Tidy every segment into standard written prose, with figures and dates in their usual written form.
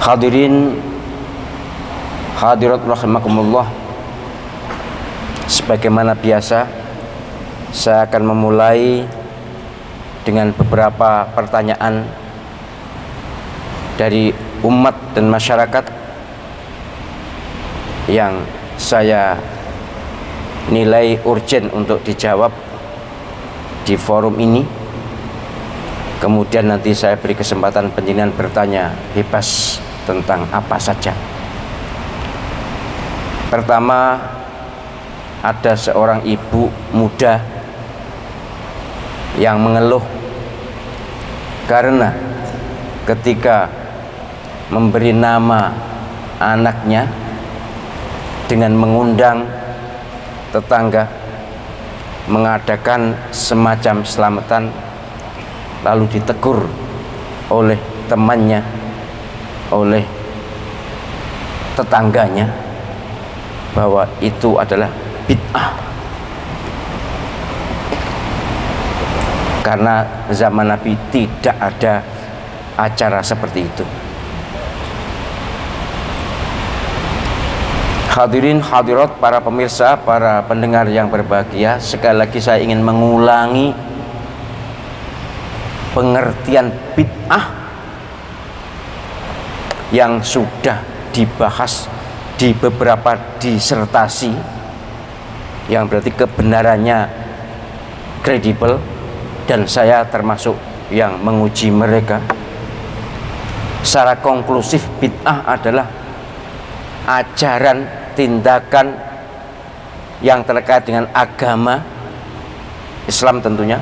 Hadirin hadirat rahimakumullah, sebagaimana biasa saya akan memulai dengan beberapa pertanyaan dari umat dan masyarakat yang saya nilai urgen untuk dijawab di forum ini. Kemudian nanti saya beri kesempatan penjenengan bertanya bebas tentang apa saja. Pertama, ada seorang ibu muda yang mengeluh karena ketika memberi nama anaknya dengan mengundang tetangga mengadakan semacam selamatan, lalu ditegur oleh temannya, oleh tetangganya, bahwa itu adalah bid'ah. Karena zaman Nabi tidak ada acara seperti itu. Hadirin hadirat, para pemirsa, para pendengar yang berbahagia, sekali lagi saya ingin mengulangi pengertian bid'ah yang sudah dibahas di beberapa disertasi, yang berarti kebenarannya kredibel, dan saya termasuk yang menguji mereka. Secara konklusif, bid'ah adalah ajaran, tindakan yang terkait dengan agama Islam tentunya,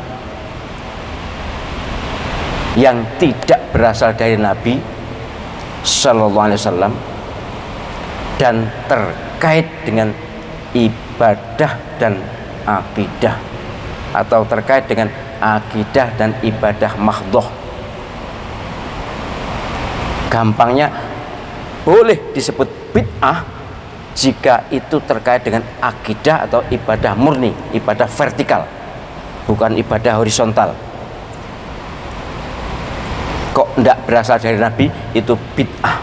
yang tidak berasal dari Nabi Sallallahu Alaihi Wasallam dan terkait dengan ibadah dan akidah, atau terkait dengan akidah dan ibadah mahdhah. Gampangnya, boleh disebut bid'ah jika itu terkait dengan akidah atau ibadah murni, ibadah vertikal, bukan ibadah horizontal. Kok tidak berasal dari Nabi, itu bid'ah.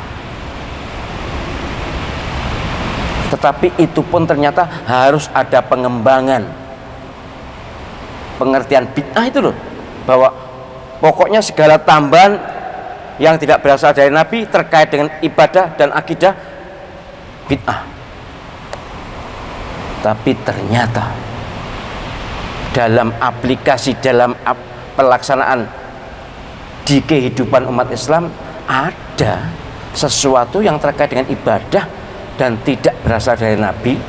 Tetapi itu pun ternyata harus ada pengembangan pengertian bid'ah itu loh, bahwa pokoknya segala tambahan yang tidak berasal dari Nabi terkait dengan ibadah dan akidah, bid'ah. Tapi ternyata dalam aplikasi, dalam pelaksanaan di kehidupan umat Islam, ada sesuatu yang terkait dengan ibadah dan tidak berasal dari Nabi,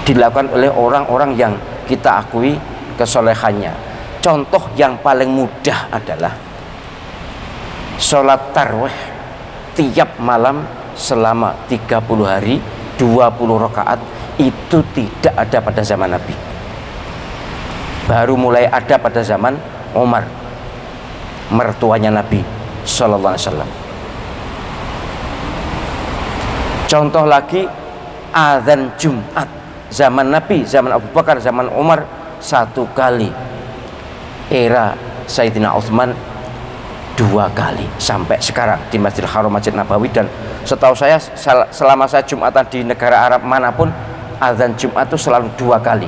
dilakukan oleh orang-orang yang kita akui kesolehannya. Contoh yang paling mudah adalah sholat tarawih tiap malam selama 30 hari 20 rakaat. Itu tidak ada pada zaman Nabi, baru mulai ada pada zaman Umar, mertuanya Nabi Sallallahu Alaihi Wasallam. Contoh lagi, azan Jumat zaman Nabi, zaman Abu Bakar, zaman Umar 1 kali, era Sayyidina Utsman 2 kali, sampai sekarang di Masjidil Haram, Masjid Nabawi. Dan setahu saya selama saya Jumatan di negara Arab manapun, azan Jumat itu selalu 2 kali.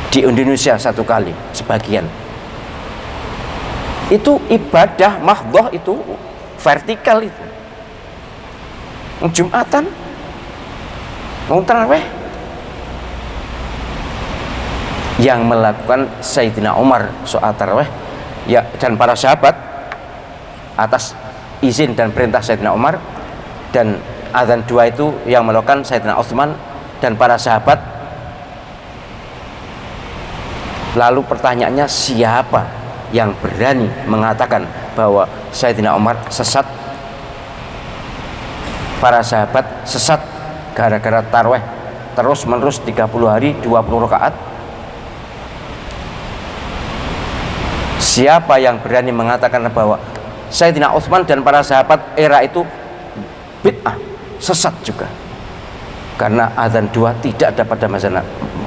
Di Indonesia 1 kali sebagian. Itu ibadah mahdhah, itu vertikal itu. Jumatan, mau tarawih, yang melakukan Sayyidina Umar soal tarawih ya, dan para sahabat atas izin dan perintah Sayyidina Umar, dan azan 2 itu yang melakukan Sayyidina Utsman dan para sahabat. Lalu pertanyaannya, siapa yang berani mengatakan bahwa Sayyidina Umar sesat, para sahabat sesat gara-gara tarawih terus menerus 30 hari 20 rakaat? Siapa yang berani mengatakan bahwa Sayyidina Utsman dan para sahabat era itu bid'ah, sesat juga? Karena azan 2 tidak ada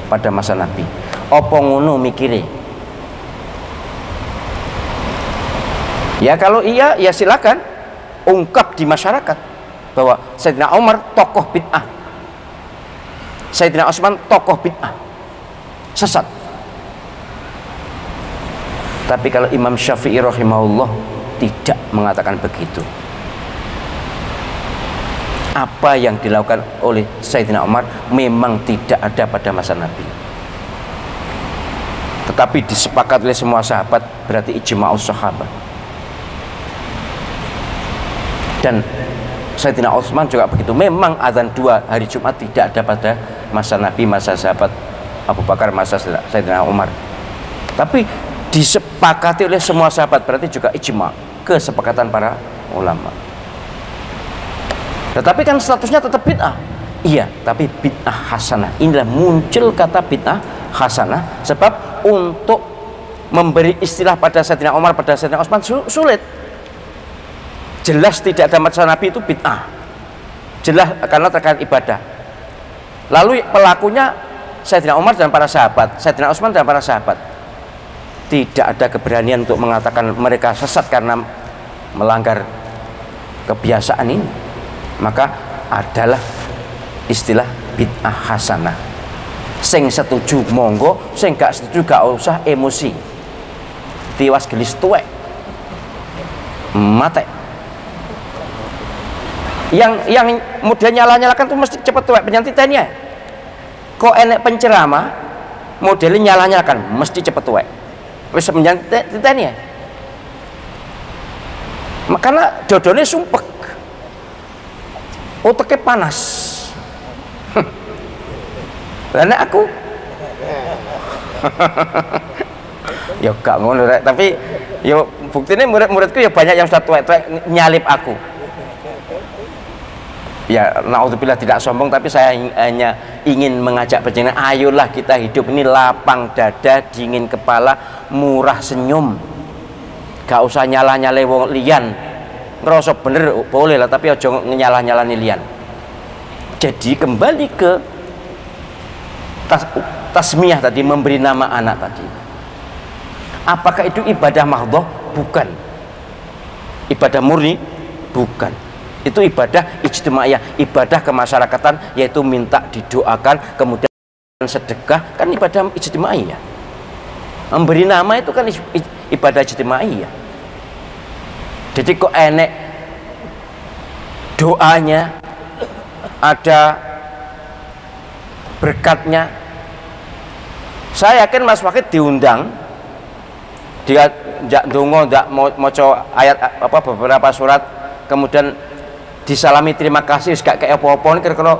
pada masa Nabi. Apa ngono mikire? Ya kalau iya, ya silakan ungkap di masyarakat bahwa Sayyidina Umar tokoh bid'ah, Sayyidina Utsman tokoh bid'ah, sesat. Tapi kalau Imam Syafi'i rahimahullah tidak mengatakan begitu. Apa yang dilakukan oleh Sayyidina Umar memang tidak ada pada masa Nabi, tetapi disepakati oleh semua sahabat, berarti ijma'us sahabat. Dan Sayyidina Utsman juga begitu. Memang azan 2 hari Jumat tidak ada pada masa Nabi, masa sahabat Abu Bakar, masa Sayyidina Umar, tapi disepakati oleh semua sahabat, berarti juga ijma', kesepakatan para ulama. Tetapi kan statusnya tetap bid'ah. Iya, tapi bid'ah hasanah. Inilah muncul kata bid'ah hasanah sebab untuk memberi istilah pada Sayyidina Umar, pada Sayyidina Utsman sulit. Jelas tidak ada masa Nabi itu bid'ah, jelas karena terkait ibadah. Lalu pelakunya Sayyidina Umar dan para sahabat, Sayyidina Utsman dan para sahabat. Tidak ada keberanian untuk mengatakan mereka sesat karena melanggar kebiasaan ini. Maka adalah istilah bid'ah hasanah. Sing setuju monggo, sing gak setuju gak usah emosi. Tiwas gelis tuwek mate. Yang model nyala-nyalakan tuh mesti cepet tuwek penyantitannya. Kok enek penceramah modelnya nyala-nyalakan mesti cepet tuwek. Wis menyantitannya. Makanya dodone sumpek, otaknya panas. Karena aku ya gak ngono rek, tapi ya buktinya murid-muridku ya banyak yang sudah tuwek-tuwek nyalip aku. Ya naudzubillah tidak sombong, tapi saya hanya ingin mengajak panjenengan, ayolah kita hidup ini lapang dada, dingin kepala, murah senyum. Gak usah nyala-nyale wong liyan. Ngerasa bener boleh lah, tapi aja nyala-nyalani liyan. Jadi kembali ke tasmiyah tadi, memberi nama anak tadi. Apakah itu ibadah mahdhah? Bukan. Ibadah murni? Bukan. Itu ibadah ijtimaiyah, ibadah kemasyarakatan, yaitu minta didoakan, kemudian sedekah, kan ibadah ijtimaiyah. Memberi nama itu kan ibadah ijtimaiyah. Jadi kok enek doanya, ada berkatnya. Saya yakin Mas Fakih diundang, dia ndonga ndak maca ayat apa beberapa surat, kemudian disalami terima kasih, gak kayak apa-apa, kira-kira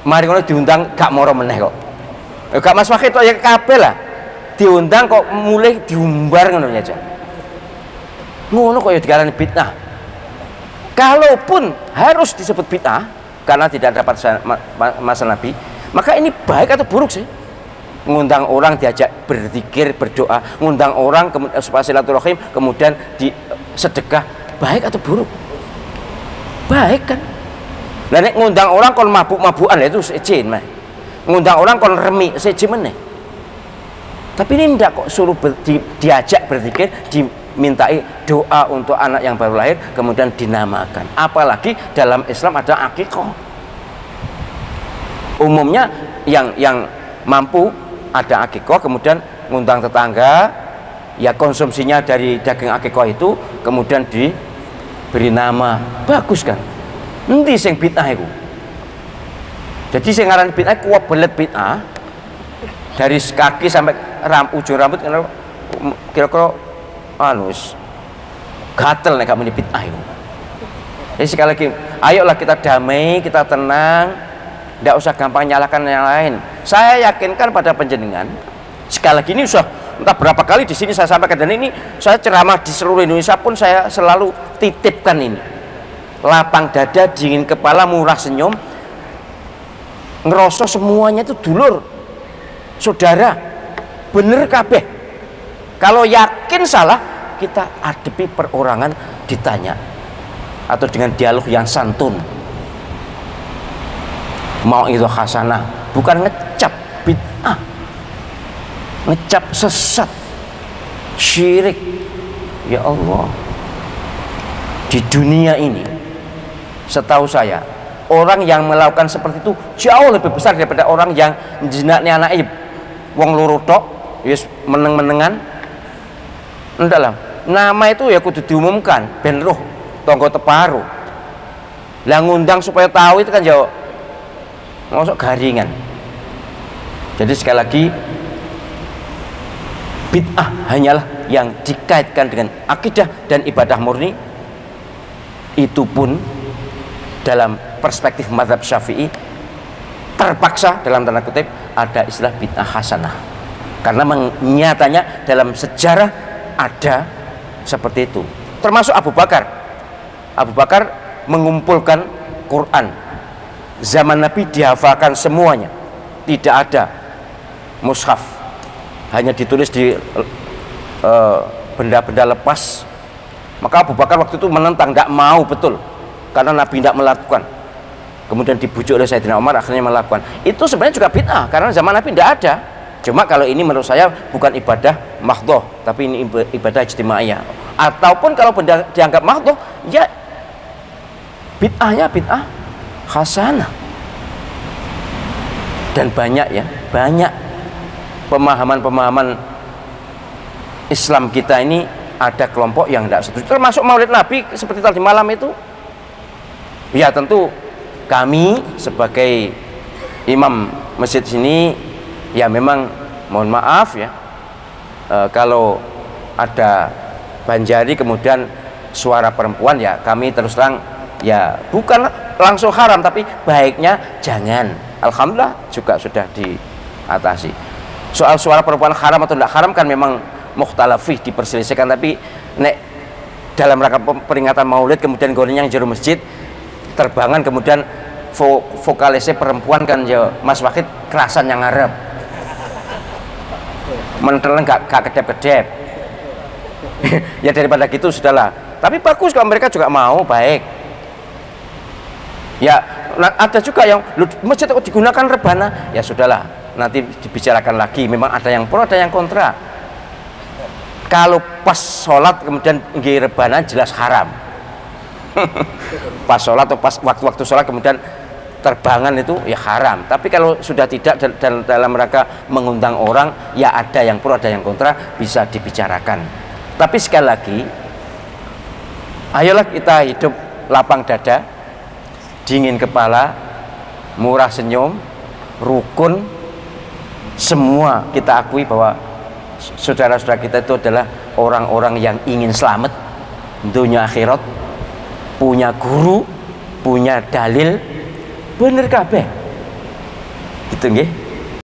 mari ngono diundang gak moro meneh kok. Gak Mas Fakih tok ya kabeh lah. Diundang kok mulai diumbar ngono aja. Ngono kok ya diarani bid'ah. Kalaupun harus disebut bid'ah karena tidak dapat masa Nabi, maka ini baik atau buruk sih? Ngundang orang diajak berzikir, berdoa, ngundang orang supaya silaturahim, kemudian di sedekah, baik atau buruk? Baik kan? Lah nek ngundang orang kon mabuk-mabukan itu sejen mah. Ngundang orang kon remi sejen meneh. Tapi ini ndak kok suruh diajak berzikir, dimintai doa untuk anak yang baru lahir, kemudian dinamakan. Apalagi dalam Islam ada akikah. Umumnya yang mampu ada akikah, kemudian ngundang tetangga, ya konsumsinya dari daging akikah itu, kemudian diberi nama, bagus kan? Endi sing bid'ah iku? Jadi sing ngaran bid'ah kuat belet bid'ah, dari kaki sampai ujung rambut kira-kira gatel nek gak muni bid'ah iku. Jadi sekali lagi, ayolah kita damai, kita tenang, tidak usah gampang nyalakan yang lain. Saya yakinkan pada panjenengan, sekali lagi ini usah entah berapa kali di sini saya sampaikan, dan ini saya ceramah di seluruh Indonesia pun saya selalu titipkan ini. Lapang dada, dingin kepala, murah senyum, ngerasa semuanya itu dulur, saudara, bener kabeh. Kalau yakin salah, kita hadapi perorangan, ditanya atau dengan dialog yang santun. Mau itu hasanah, bukan ngecap bid'ah, ngecap sesat, syirik. Ya Allah, Di dunia ini setahu saya orang yang melakukan seperti itu jauh lebih besar daripada orang yang jinaknya anak wong loro tok wis meneng-menengan. Ndak lah, nama itu ya kudu diumumkan ben roh tangga teparo. Lah ngundang supaya tahu itu kan ya masuk garingan. Jadi sekali lagi bid'ah hanyalah yang dikaitkan dengan akidah dan ibadah murni. Itu pun dalam perspektif mazhab Syafi'i terpaksa dalam tanda kutip ada istilah bid'ah hasanah, karena nyatanya dalam sejarah ada seperti itu. Termasuk Abu Bakar mengumpulkan Quran zaman Nabi, dihafalkan semuanya, tidak ada mushaf, hanya ditulis di benda-benda lepas. Maka Abu Bakar waktu itu menentang, tidak mau betul, karena Nabi tidak melakukan. Kemudian dibujuk oleh Sayyidina Umar, akhirnya melakukan. Itu sebenarnya juga bid'ah, karena zaman Nabi tidak ada. Cuma kalau ini menurut saya bukan ibadah mahdhoh, tapi ini ibadah ijtimaiyah. Ataupun kalau benda dianggap mahdhoh, ya bid'ahnya bid'ah hasanah. Dan banyak ya, banyak pemahaman-pemahaman Islam kita ini ada kelompok yang tidak setuju, termasuk Maulid Nabi seperti tadi malam itu. Ya tentu kami sebagai imam masjid sini ya memang mohon maaf ya, kalau ada banjari kemudian suara perempuan ya kami terus terang ya bukan langsung haram, tapi baiknya jangan. Alhamdulillah juga sudah diatasi. Soal suara perempuan haram atau tidak haram kan memang mukhtalafih, diperselisihkan, tapi nek dalam rangka peringatan Maulid kemudian gorengnya yang jero masjid terbangan, kemudian vokalisnya perempuan kan ya Mas Wahid kerasan yang Arab mentelan gak kedep-kedep. Ya daripada gitu sudahlah, tapi bagus kalau mereka juga mau, baik ya. Ada juga yang masjid digunakan rebana, ya sudahlah nanti dibicarakan lagi, memang ada yang pro ada yang kontra. Kalau pas sholat kemudian nggih rebana jelas haram. Pas sholat atau pas waktu sholat kemudian terbangan itu ya haram. Tapi kalau sudah tidak dalam rangka mengundang orang, ya ada yang pro ada yang kontra, bisa dibicarakan. Tapi sekali lagi, ayolah kita hidup lapang dada, dingin kepala, murah senyum, rukun. Semua kita akui bahwa saudara-saudara kita itu adalah orang-orang yang ingin selamat dunia akhirat, punya guru, punya dalil, bener kabeh gitu nggih.